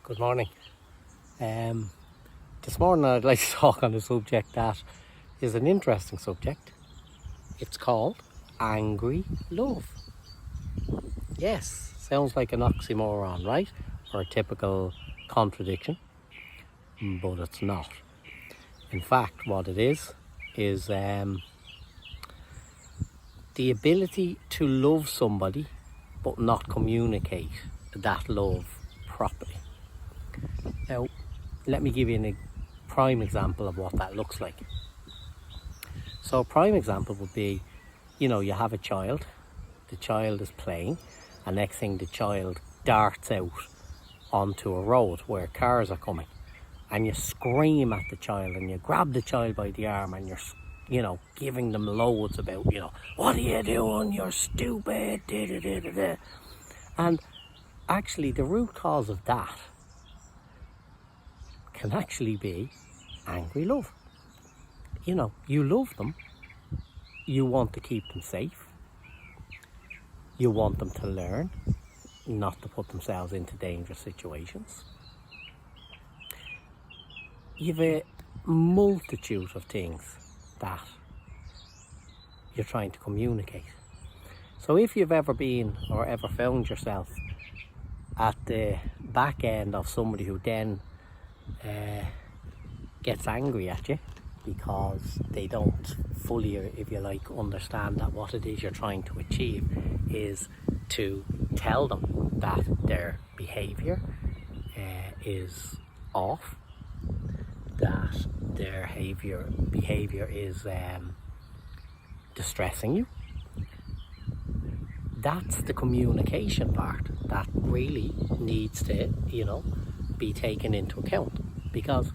Good morning. This morning I'd like to talk on a subject that is an interesting subject. It's called angry love. Yes, sounds like an oxymoron, right? Or a typical contradiction, but it's not. In fact, what it is the ability to love somebody but not communicate that love properly. Now, let me give you a prime example of what that looks like. So a prime example would be, you have a child, the child is playing, and next thing the child darts out onto a road where cars are coming, and you scream at the child and you grab the child by the arm and you're giving them loads about, what are you doing, you're stupid, da-da-da-da-da. And actually the root cause of that can actually be angry love. You love them, you want to keep them safe, you want them to learn, not to put themselves into dangerous situations. You've a multitude of things that you're trying to communicate. So if you've ever been or ever found yourself at the back end of somebody who then gets angry at you because they don't fully, if you like, understand that what it is you're trying to achieve is to tell them that their behaviour is off, that their behaviour is distressing you. That's the communication part that really needs to, be taken into account, because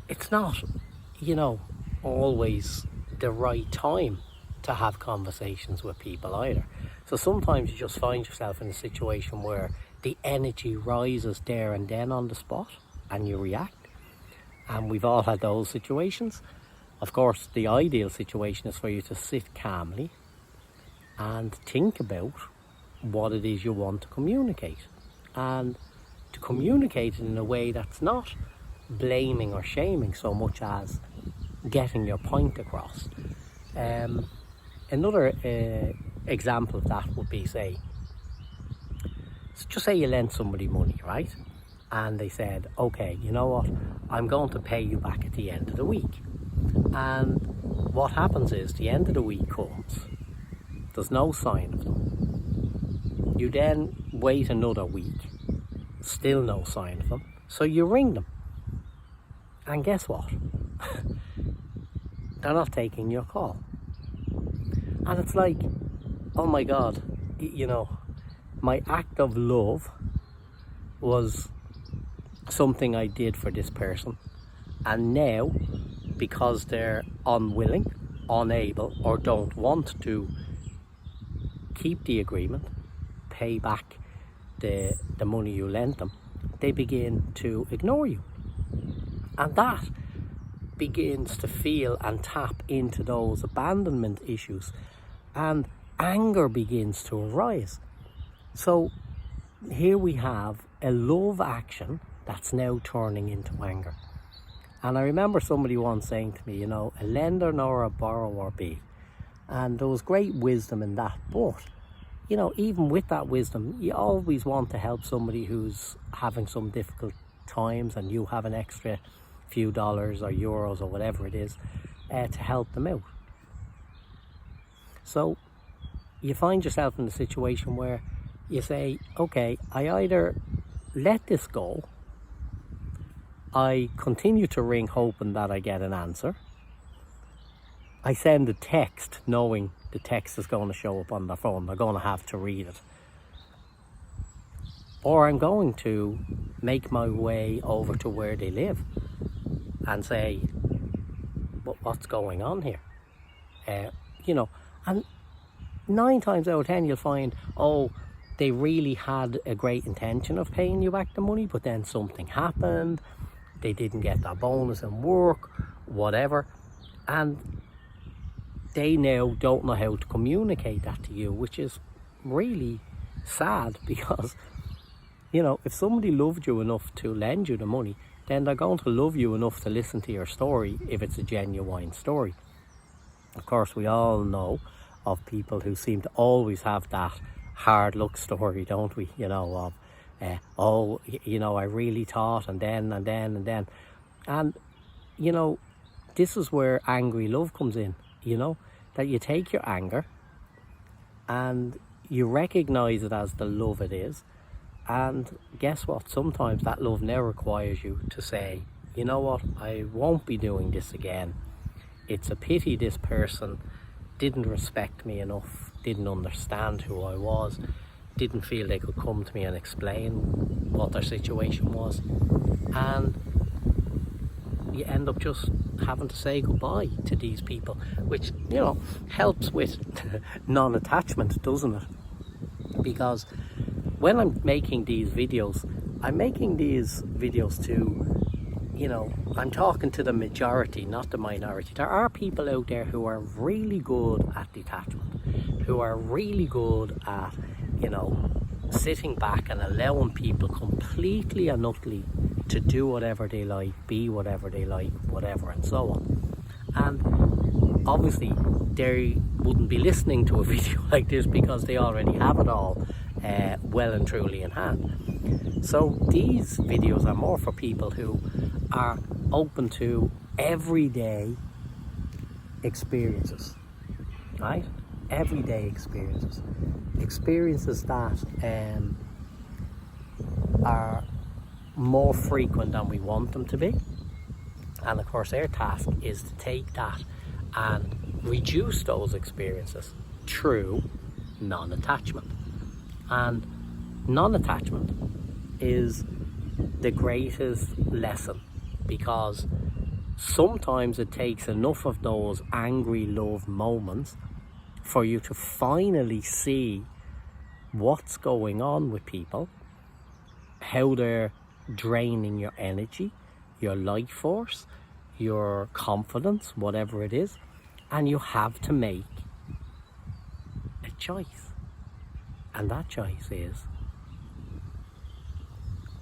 it's not, always the right time to have conversations with people either. So sometimes you just find yourself in a situation where the energy rises there and then on the spot and you react. And we've all had those situations. Of course, the ideal situation is for you to sit calmly and think about what it is you want to communicate, and to communicate it in a way that's not blaming or shaming so much as getting your point across. Another example of that would be, just say you lent somebody money, right? And they said, okay, you know what, I'm going to pay you back at the end of the week. And what happens is, the end of the week comes, there's no sign of them. You then wait another week, still no sign of them. So you ring them. And guess what? They're not taking your call. And it's like, oh my God, my act of love was something I did for this person. And now, because they're unwilling, unable, or don't want to keep the agreement, pay back the money you lent them, they begin to ignore you. And that begins to feel and tap into those abandonment issues, and anger begins to arise. So here we have a love action that's now turning into anger. And I remember somebody once saying to me, a lender nor a borrower be. And there was great wisdom in that. But, even with that wisdom, you always want to help somebody who's having some difficult times, and you have an extra few dollars or euros or whatever it is to help them out. So you find yourself in a situation where you say, okay, I either let this go, I continue to ring hoping that I get an answer, I send a text knowing the text is going to show up on their phone, they're going to have to read it, or I'm going to make my way over to where they live and say, what's going on here? And 9 times out of 10 you'll find, they really had a great intention of paying you back the money, but then something happened, they didn't get their bonus in work, whatever, and they now don't know how to communicate that to you, which is really sad, because You know, if somebody loved you enough to lend you the money, then they're going to love you enough to listen to your story if it's a genuine story. Of course, we all know of people who seem to always have that hard luck story, don't we? You know, of, I really thought, and then. And, you know, this is where angry love comes in, you know, that you take your anger and you recognize it as the love it is. And guess what? Sometimes that love now requires you to say, you know what, I won't be doing this again. It's a pity this person didn't respect me enough, didn't understand who I was, didn't feel they could come to me and explain what their situation was. And you end up just having to say goodbye to these people, which, you know, helps with non-attachment, doesn't it? Because when I'm making these videos, to, you know, I'm talking to the majority, not the minority. There are people out there who are really good at detachment, who are really good at, you know, sitting back and allowing people completely and utterly to do whatever they like, be whatever they like, whatever, and so on. And obviously they wouldn't be listening to a video like this because they already have it all well and truly in hand. So these videos are more for people who are open to everyday experiences, right? Everyday experiences that are more frequent than we want them to be. And of course their task is to take that and reduce those experiences through non-attachment. And non-attachment is the greatest lesson, because sometimes it takes enough of those angry love moments for you to finally see what's going on with people, how they're draining your energy, your life force, your confidence, whatever it is, and you have to make a choice. And that choice is,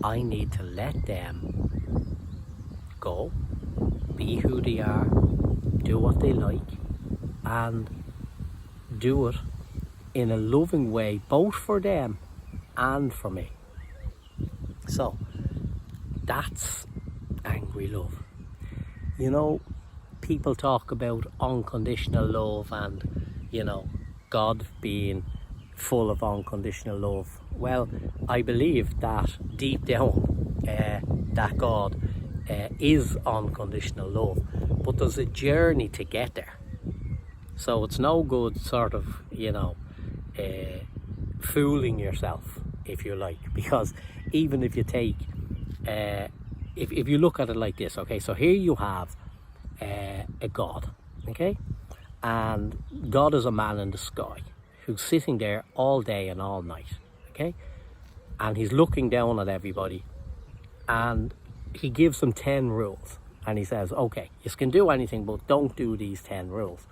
I need to let them go, be who they are, do what they like, and do it in a loving way, both for them and for me. So that's angry love. You know, people talk about unconditional love and, you know, God being full of unconditional love. Well, I believe that deep down that God is unconditional love, but there's a journey to get there. So it's no good sort of, you know, fooling yourself, if you like, because even if you take if you look at it like this, okay, so here you have a God, okay, and God is a man in the sky who's sitting there all day and all night, okay, and he's looking down at everybody, and he gives them 10 rules, and he says, okay, you can do anything, but don't do these 10 rules,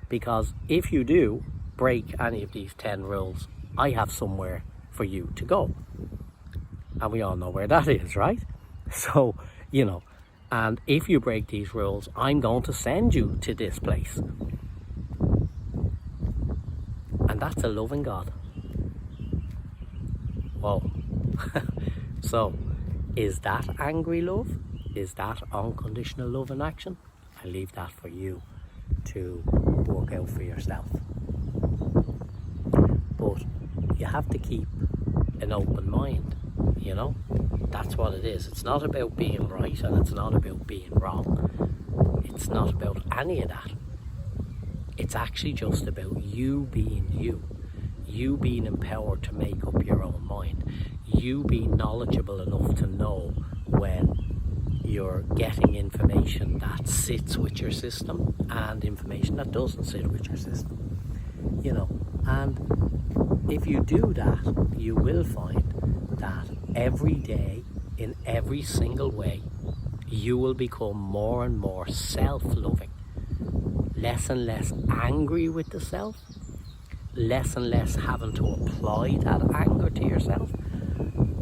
because if you do break any of these 10 rules, I have somewhere for you to go. And we all know where that is, right? So, you know, and if you break these rules, I'm going to send you to this place. And that's a loving God. Whoa. So, is that angry love? Is that unconditional love in action? I leave that for you to work out for yourself. But you have to keep an open mind, you know? That's what it is. It's not about being right and it's not about being wrong. It's not about any of that. It's actually just about you being you. You being empowered to make up your own mind. You being knowledgeable enough to know when you're getting information that sits with your system and information that doesn't sit with your system. You know, and if you do that, you will find that every day, in every single way, you will become more and more self-loving, less and less angry with the self, less and less having to apply that anger to yourself,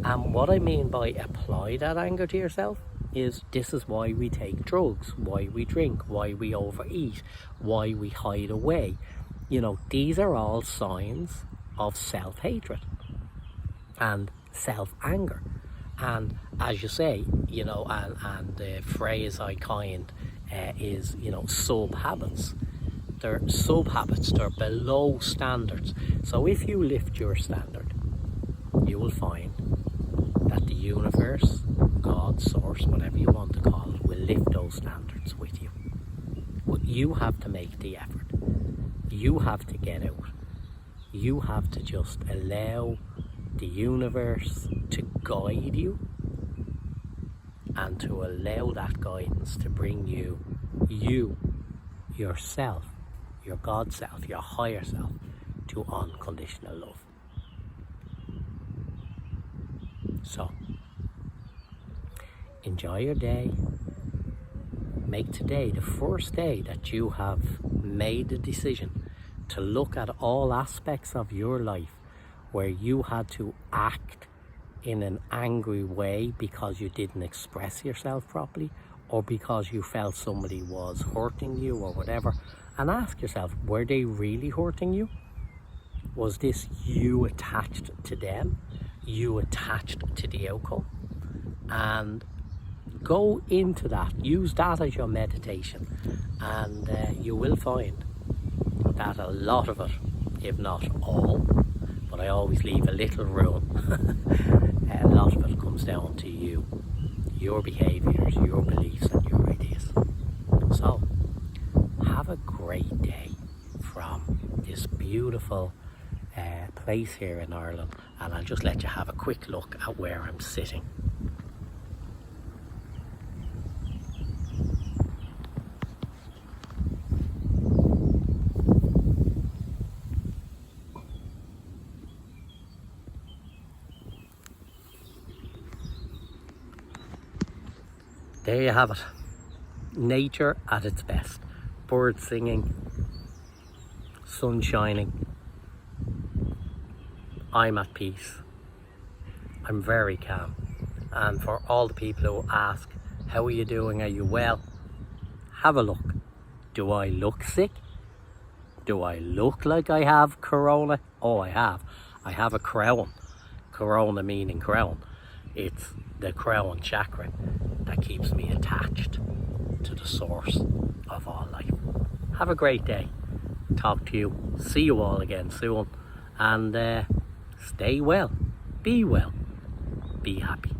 And what I mean by apply that anger to yourself is this is why we take drugs, why we drink, why we overeat, why we hide away. These are all signs of self-hatred and self-anger. And as you say, and the phrase I coined is, sub-habits. They're sub-habits, they're below standards. So if you lift your standard, you will find that the universe, God, source, whatever you want to call it, will lift those standards with you. But you have to make the effort. You have to get out. You have to just allow the universe to guide you, and to allow that guidance to bring you, yourself, your God self, your higher self, to unconditional love. So, enjoy your day. Make today the first day that you have made the decision to look at all aspects of your life where you had to act in an angry way because you didn't express yourself properly, or because you felt somebody was hurting you or whatever, and ask yourself, were they really hurting you? Was this you attached to them? You attached to the outcome? And go into that, use that as your meditation, and you will find that a lot of it, if not all, but I always leave a little room, a lot of it comes down to you, your behaviours, your beliefs and your ideas. So, have a great day from this beautiful place here in Ireland, and I'll just let you have a quick look at where I'm sitting. There you have it. Nature at its best. Birds singing, sun shining. I'm at peace. I'm very calm. And for all the people who ask, how are you doing? Are you well? Have a look. Do I look sick? Do I look like I have corona? Oh, I have. I have a crown. Corona meaning crown. It's the crown chakra that keeps me attached to the source of all life. Have a great day. Talk to you. See you all again soon. And stay well. Be well. Be happy.